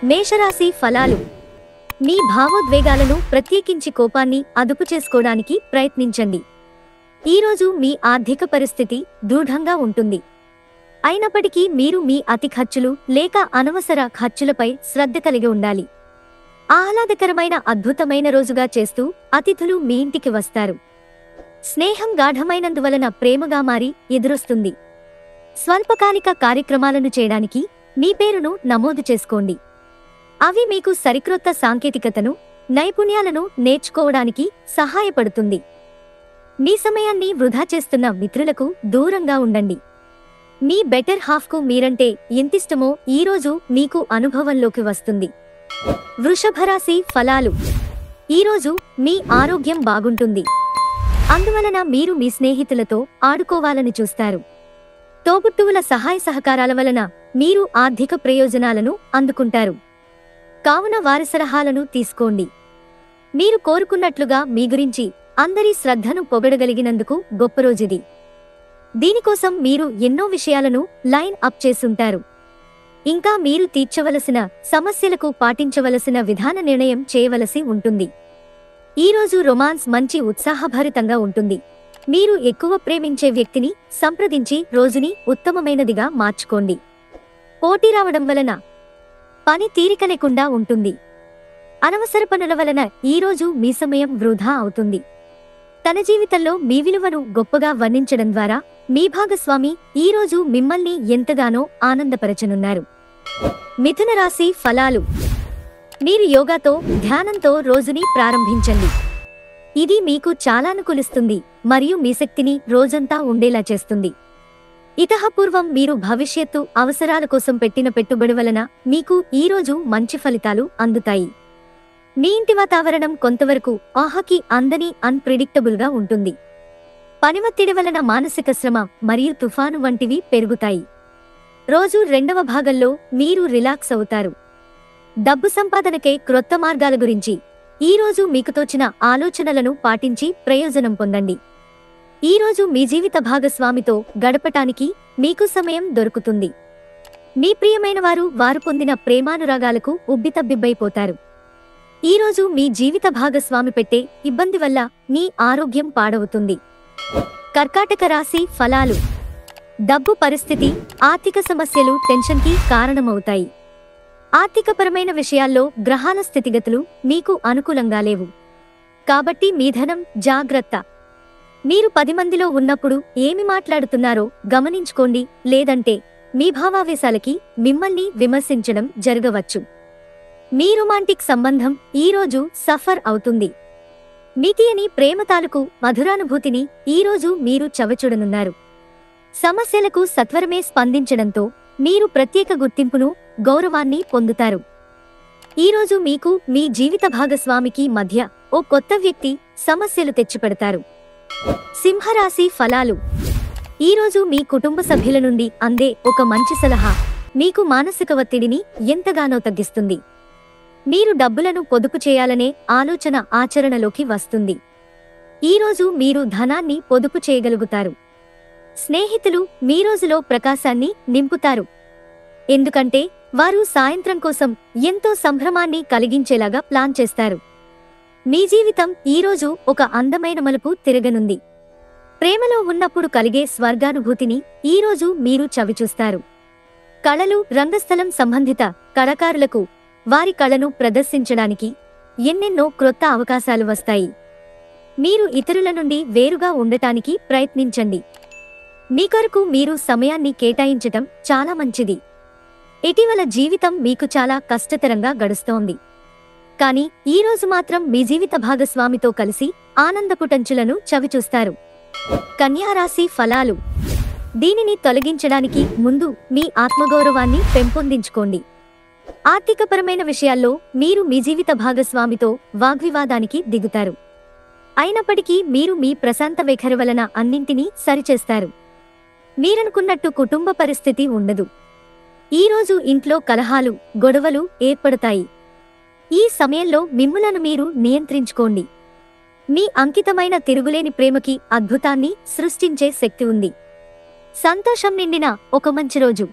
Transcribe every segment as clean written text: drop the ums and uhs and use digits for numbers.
మేషరాశి ఫలాలు. మీ భావోద్వేగాలను, ప్రత్యేకించి కోపాన్ని అదుపు చేసుకోవడానికి ప్రయత్నించండి. ఈరోజు మీ ఆర్థిక పరిస్థితి దృఢంగా ఉంటుంది. అయినప్పటికీ మీరు మీ అతి ఖర్చులు లేక అనవసర ఖర్చులపై శ్రద్ధ కలిగి ఉండాలి. ఆహ్లాదకరమైన అద్భుతమైన రోజుగా చేస్తూ అతిథులు మీ ఇంటికి వస్తారు. స్నేహం గాఢమైనందువలన ప్రేమగా మారి ఎదురొస్తుంది. స్వల్పకాలిక కార్యక్రమాలను చేయడానికి మీ పేరును నమోదు చేసుకోండి. అవి మీకు సరిక్రొత్త సాంకేతికతను, నైపుణ్యాలను నేర్చుకోవడానికి సహాయపడుతుంది. మీ సమయాన్ని వృధా చేస్తున్న మిత్రులకు దూరంగా ఉండండి. మీ బెటర్ హాఫ్కు మీరంటే ఎంతిష్టమో ఈరోజు మీకు అనుభవంలోకి వస్తుంది. వృషభరాశి ఫలాలు. ఈరోజు మీ ఆరోగ్యం బాగుంటుంది. అందువలన మీరు మీ స్నేహితులతో ఆడుకోవాలని చూస్తారు. తోబుట్టువుల సహాయ సహకారాల వలన మీరు ఆర్థిక ప్రయోజనాలను అందుకుంటారు. కావున వారి సలహాలను తీసుకోండి. మీరు కోరుకున్నట్లుగా మీ గురించి అందరి శ్రద్ధను పొగడగలిగినందుకు గొప్ప రోజుది. దీనికోసం మీరు ఎన్నో విషయాలను లైన్ అప్ చేసుంటారు. ఇంకా మీరు తీర్చవలసిన సమస్యలకు పాటించవలసిన విధాన నిర్ణయం చేయవలసి ఉంటుంది. ఈరోజు రొమాన్స్ మంచి ఉత్సాహభరితంగా ఉంటుంది. మీరు ఎక్కువ ప్రేమించే వ్యక్తిని సంప్రదించి రోజుని ఉత్తమమైనదిగా మార్చుకోండి. పోటీ రావడం వలన పని తీరిక లేకుండా ఉంటుంది. అనవసర పనుల వలన ఈరోజు మీ సమయం వృధా అవుతుంది. తన జీవితంలో మీ విలువను గొప్పగా వర్ణించడం ద్వారా మీ భాగస్వామి ఈరోజు మిమ్మల్ని ఎంతగానో ఆనందపరచనున్నారు. మిథున రాశి ఫలాలు. మీరు యోగాతో, ధ్యానంతో రోజుని ప్రారంభించండి. ఇది మీకు చాలా అనుకూలిస్తుంది మరియు మీ శక్తిని రోజంతా ఉండేలా చేస్తుంది. ఇతఃపూర్వం మీరు భవిష్యత్తు అవసరాల కోసం పెట్టిన పెట్టుబడి వలన మీకు ఈరోజు మంచి ఫలితాలు అందుతాయి. మీ ఇంటి వాతావరణం కొంతవరకు ఆహకి అందని అన్ప్రిడిక్టబుల్గా ఉంటుంది. పనివత్తిడి వలన మానసిక శ్రమ మరియు తుఫాను వంటివి పెరుగుతాయి. రోజు రెండవ భాగంలో మీరు రిలాక్స్ అవుతారు. డబ్బు సంపాదనకై క్రొత్త మార్గాల గురించి ఈరోజు మీకు తోచిన ఆలోచనలను పాటించి ప్రయోజనం పొందండి. ఈరోజు మీ జీవిత భాగస్వామితో గడపటానికి మీకు సమయం దొరుకుతుంది. మీ ప్రియమైన వారు పొందిన ప్రేమానురాగాలకు ఉబ్బితబ్బిబ్బైపోతారు. ఈరోజు మీ జీవిత భాగస్వామి పెట్టే ఇబ్బంది వల్ల మీ ఆరోగ్యం పాడవుతుంది. కర్కాటక రాశి ఫలాలు. డబ్బు పరిస్థితి, ఆర్థిక సమస్యలు టెన్షన్కి కారణమవుతాయి. ఆర్థికపరమైన విషయాల్లో గ్రహాల స్థితిగతులు మీకు అనుకూలంగా లేవు. కాబట్టి మీ ధనం జాగ్రత్త. మీరు 10 మందిలో ఉన్నప్పుడు ఏమి మాట్లాడుతున్నారో గమనించుకోండి, లేదంటే మీ భావావేశాలకి మిమ్మల్ని విమర్శించడం జరగవచ్చు. మీ రొమాంటిక్ సంబంధం ఈరోజు సఫర్ అవుతుంది. మీ తీయని ప్రేమ తాలూకు మధురానుభూతిని ఈరోజు మీరు చవిచూడనున్నారు. సమస్యలకు సత్వరమే స్పందించడంతో మీరు ప్రత్యేక గుర్తింపును, గౌరవాన్ని పొందుతారు. ఈరోజు మీకు మీ జీవిత భాగస్వామికి మధ్య ఓ కొత్త వ్యక్తి సమస్యలు తెచ్చిపెడతారు. సింహరాశి ఫలాలు. ఈరోజు మీ కుటుంబ సభ్యుల నుండి అందే ఒక మంచి సలహా మీకు మానసిక ఒత్తిడిని ఎంతగానో తగ్గిస్తుంది. మీరు డబ్బులను పొదుపు చేయాలనే ఆలోచన ఆచరణలోకి వస్తుంది. ఈరోజు మీరు ధనాన్ని పొదుపు చేయగలుగుతారు. స్నేహితులు మీ రోజులో ప్రకాశాన్ని నింపుతారు. ఎందుకంటే వారు సాయంత్రం కోసం ఎంతో సంభ్రమాన్ని కలిగించేలాగా ప్లాన్ చేస్తారు. మీ జీవితం ఈరోజు ఒక అందమైన మలుపు తిరగనుంది. ప్రేమలో ఉన్నప్పుడు కలిగే స్వర్గానుభూతిని ఈరోజు మీరు చవిచూస్తారు. కళలు, రంగస్థలం సంబంధిత కళాకారులకు వారి కళను ప్రదర్శించడానికి ఎన్నెన్నో క్రొత్త అవకాశాలు వస్తాయి. మీరు ఇతరుల నుండి వేరుగా ఉండటానికి ప్రయత్నించండి. మీ కొరకు మీరు సమయాన్ని కేటాయించటం చాలా మంచిది. ఇటీవల జీవితం మీకు చాలా కష్టతరంగా గడుస్తోంది. కానీ ఈరోజు మాత్రం మీ జీవిత భాగస్వామితో కలిసి ఆనందపుటంచులను చవిచూస్తారు. కన్యారాశి ఫలాలు. దీనిని తొలగించడానికి ముందు మీ ఆత్మగౌరవాన్ని పెంపొందించుకోండి. ఆర్థికపరమైన విషయాల్లో మీరు మీ జీవిత భాగస్వామితో వాగ్వివాదానికి దిగుతారు. అయినప్పటికీ మీరు మీ ప్రశాంత వైఖరి వలన అన్నింటినీ సరిచేస్తారు. మీరనుకున్నట్టు కుటుంబ పరిస్థితి ఉండదు. ఈరోజు ఇంట్లో కలహాలు, గొడవలు ఏర్పడతాయి. ఈ సమయంలో మిమ్ములను మీరు నియంత్రించుకోండి. మీ అంకితమైన తిరుగులేని ప్రేమకి అద్భుతాన్ని సృష్టించే శక్తి ఉంది. సంతోషం నిండిన ఒక మంచి రోజు.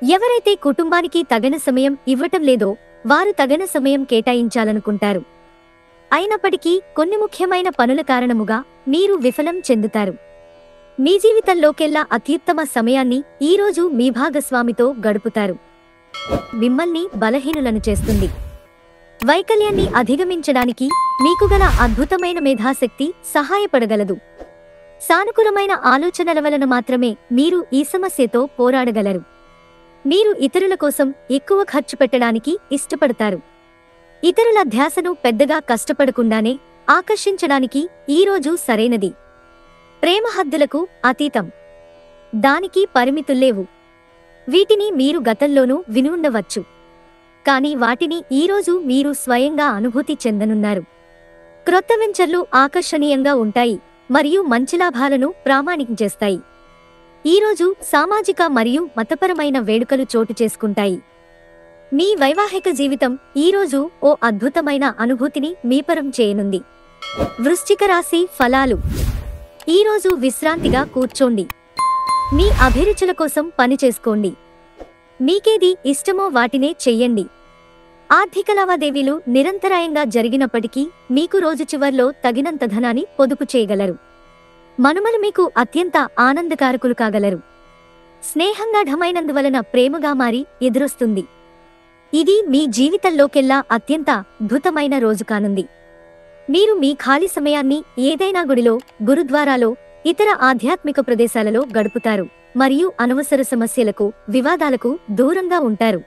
ఎవరైతే కుటుంబానికి తగిన సమయం ఇవ్వటం లేదో వారు తగిన సమయం కేటాయించాలనుకుంటారు. అయినప్పటికీ కొన్ని ముఖ్యమైన పనుల కారణముగా మీరు విఫలం చెందుతారు. మీ జీవితంలోకెల్లా అత్యుత్తమ సమయాన్ని ఈరోజు మీ భాగస్వామితో గడుపుతారు. మిమ్మల్ని బలహీనులను చేస్తుంది. వైకల్యాన్ని అధిగమించడానికి మీకు గల అద్భుతమైన మేధాశక్తి సహాయపడగలదు. సానుకూలమైన ఆలోచనల వలన మాత్రమే మీరు ఈ సమస్యతో పోరాడగలరు. మీరు ఇతరుల కోసం ఎక్కువ ఖర్చు పెట్టడానికి ఇష్టపడతారు. ఇతరుల ధ్యాసను పెద్దగా కష్టపడకుండానే ఆకర్షించడానికి ఈరోజు సరైనది. ప్రేమ హద్దులకు అతీతం. దానికి పరిమితుల్లేవు. వీటిని మీరు గతంలోనూ విని ఉండవచ్చు. కానీ వాటిని ఈరోజు మీరు స్వయంగా అనుభూతి చెందనున్నారు. క్రొత్త వెంచర్లు ఆకర్షణీయంగా ఉంటాయి మరియు మంచి లాభాలను ప్రామాణికం చేస్తాయి. ఈరోజు సామాజిక మరియు మతపరమైన వేడుకలు చోటు చేసుకుంటాయి. మీ వైవాహిక జీవితం ఈరోజు ఓ అద్భుతమైన అనుభూతిని మీపరం చేయనుంది. వృశ్చిక రాశి ఫలాలు. ఈరోజు విశ్రాంతిగా కూర్చోండి. మీ అభిరుచుల కోసం పని చేసుకోండి. మీకేది ఇష్టమో వాటినే చెయ్యండి. ఆర్థిక లావాదేవీలు నిరంతరాయంగా జరిగినప్పటికీ మీకు రోజు చివర్లో తగినంత ధనాన్ని పొదుపు చేయగలరు. మనుమలు మీకు అత్యంత ఆనందకారకులు కాగలరు. స్నేహం గాఢమైనందువలన ప్రేమగా మారి ఎదురొస్తుంది. ఇది మీ జీవితంలోకెల్లా అత్యంత అద్భుతమైన రోజు కానుంది. మీరు మీ ఖాళీ సమయాన్ని ఏదైనా గుడిలో, గురుద్వారాలో, ఇతర ఆధ్యాత్మిక ప్రదేశాలలో గడుపుతారు మరియు అనవసర సమస్యలకు, వివాదాలకు దూరంగా ఉంటారు.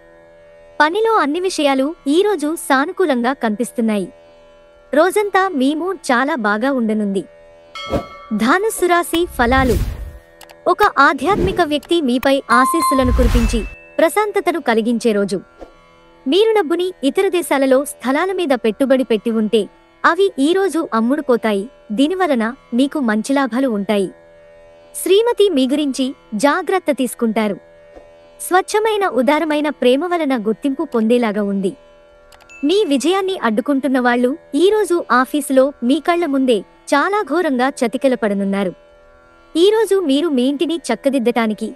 పనిలో అన్ని విషయాలు ఈరోజు సానుకూలంగా కనిపిస్తున్నాయి. రోజంతా మీ మూడ్ చాలా బాగా ఉండనుంది. ధనుస్సు రాశి ఫలాలు. ఒక ఆధ్యాత్మిక వ్యక్తి మీపై ఆశీస్సులను కురిపించి ప్రశాంతతను కలిగించే రోజు. మీరు డబ్బుని ఇతర దేశాలలో స్థలాల మీద పెట్టుబడి పెట్టి ఉంటే అవి ఈరోజు అమ్ముడుపోతాయి. దీనివలన మీకు మంచి లాభాలు ఉంటాయి. శ్రీమతి మీ గురించి జాగ్రత్త తీసుకుంటారు. స్వచ్ఛమైన ఉదారమైన ప్రేమ వలన గుర్తింపు పొందేలాగా ఉంది. మీ విజయాన్ని అడ్డుకుంటున్న వాళ్ళు ఈరోజు ఆఫీసులో మీ కళ్ల ముందే చాలా ఘోరంగా చతికిలపడనున్నారు. ఈరోజు మీరు మీ ఇంటిని చక్కదిద్దటానికి,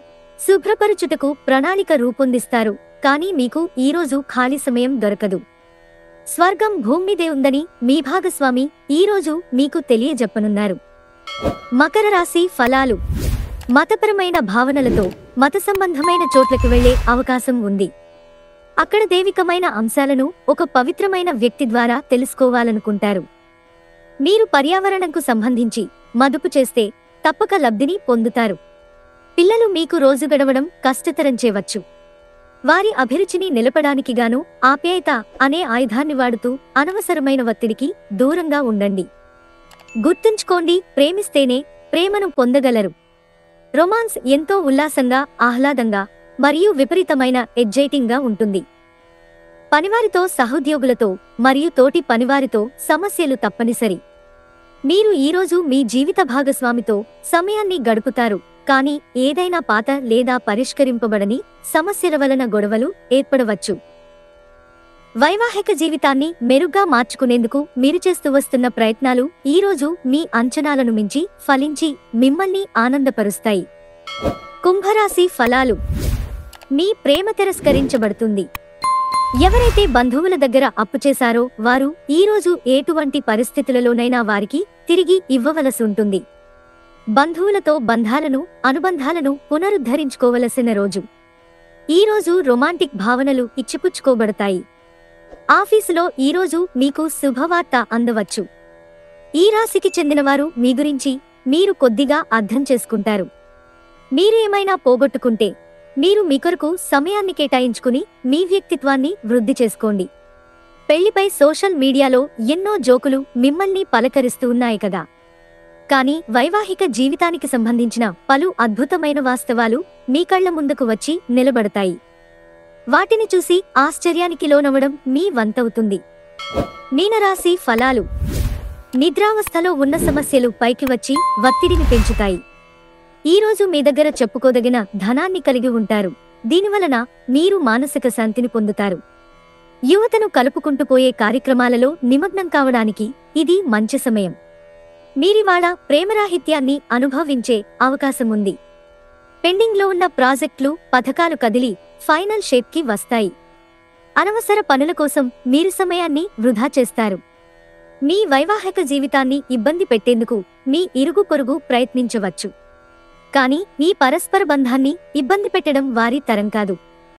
శుభ్రపరచుటకు ప్రణాళిక రూపొందిస్తారు. కానీ మీకు ఈరోజు ఖాళీ సమయం దొరకదు. స్వర్గం భూమిదే ఉందని మీ భాగస్వామి ఈరోజు మీకు తెలియజెప్పనున్నారు. మకర రాశి ఫలాలు. మతపరమైన భావనలతో మత సంబంధమైన చోట్లకి వెళ్లే అవకాశం ఉంది. అక్కడ దైవికమైన అంశాలను ఒక పవిత్రమైన వ్యక్తి ద్వారా తెలుసుకోవాలనుకుంటారు. మీరు పర్యావరణంకు సంబంధించి మదుపు చేస్తే తప్పక లబ్ధిని పొందుతారు. పిల్లలు మీకు రోజు గడవడం కష్టతరం చేయవచ్చు. వారి అభిరుచిని నిలపడానికి గాను ఆప్యాయత అనే ఆయుధాన్ని వాడుతూ అనవసరమైన ఒత్తిడికి దూరంగా ఉండండి. గుర్తుంచుకోండి, ప్రేమిస్తేనే ప్రేమను పొందగలరు. రొమాన్స్ ఎంతో ఉల్లాసంగా, ఆహ్లాదంగా మరియు విపరీతమైన ఎగ్జైటింగ్గా ఉంటుంది. పనివారితో, సహోద్యోగులతో మరియు తోటి పనివారితో సమస్యలు తప్పనిసరి. మీరు ఈరోజు మీ జీవిత భాగస్వామితో సమయాన్ని గడుపుతారు. కానీ ఏదైనా పాత లేదా పరిష్కరింపబడని సమస్యల వలన గొడవలు ఏర్పడవచ్చు. వైవాహిక జీవితాన్ని మెరుగ్గా మార్చుకునేందుకు మీరు చేస్తూ వస్తున్న ప్రయత్నాలు ఈరోజు మీ అంచనాలను మించి ఫలించి మిమ్మల్ని ఆనందపరుస్తాయి. కుంభరాశి ఫలాలు. మీ ప్రేమ తిరస్కరించబడుతుంది. ఎవరైతే బంధువుల దగ్గర అప్పు చేశారో వారు ఈరోజు ఎటువంటి పరిస్థితులలోనైనా వారికి తిరిగి ఇవ్వవలసి ఉంటుంది. బంధువులతో బంధాలను, అనుబంధాలను పునరుద్ధరించుకోవలసిన రోజు. ఈరోజు రొమాంటిక్ భావనలు ఇచ్చిపుచ్చుకోబడతాయి. ఆఫీసులో ఈరోజు మీకు శుభవార్త అందవచ్చు. ఈ రాశికి చెందినవారు మీ గురించి మీరు కొద్దిగా అర్థం చేసుకుంటారు. మీరు ఏమైనా పోగొట్టుకుంటే మీరు మీ కొరకు సమయాన్ని కేటాయించుకుని మీ వ్యక్తిత్వాన్ని వృద్ధి చేసుకోండి. పెళ్లిపై సోషల్ మీడియాలో ఎన్నో జోకులు మిమ్మల్ని పలకరిస్తూ ఉన్నాయి కదా. కానీ వైవాహిక జీవితానికి సంబంధించిన పలు అద్భుతమైన వాస్తవాలు మీ కళ్ల ముందుకు వచ్చి నిలబడతాయి. వాటిని చూసి ఆశ్చర్యానికి లోనవడం మీ వంతవుతుంది. మీనరాశి ఫలాలు. నిద్రావస్థలో ఉన్న సమస్యలు పైకి వచ్చి ఒత్తిడిని పెంచుతాయి. ఈరోజు మీ దగ్గర చెప్పుకోదగిన ధనాన్ని కలిగి ఉంటారు. దీనివలన మీరు మానసిక శాంతిని పొందుతారు. యువతను కలుపుకుంటూ పోయే కార్యక్రమాలలో నిమగ్నం కావడానికి ఇది మంచి సమయం. మీరివాళ ప్రేమరాహిత్యాన్ని అనుభవించే అవకాశముంది. పెండింగ్లో ఉన్న ప్రాజెక్టులు, పథకాలు కదిలి ఫైనల్ షేప్కి వస్తాయి. అనవసర పనుల కోసం మీరు సమయాన్ని వృధా చేస్తారు. మీ వైవాహిక జీవితాన్ని ఇబ్బంది పెట్టేందుకు మీ ఇరుగు పొరుగు ప్రయత్నించవచ్చు. కానీ మీ పరస్పర బంధాన్ని ఇబ్బంది పెట్టడం వారి తరం కాదు.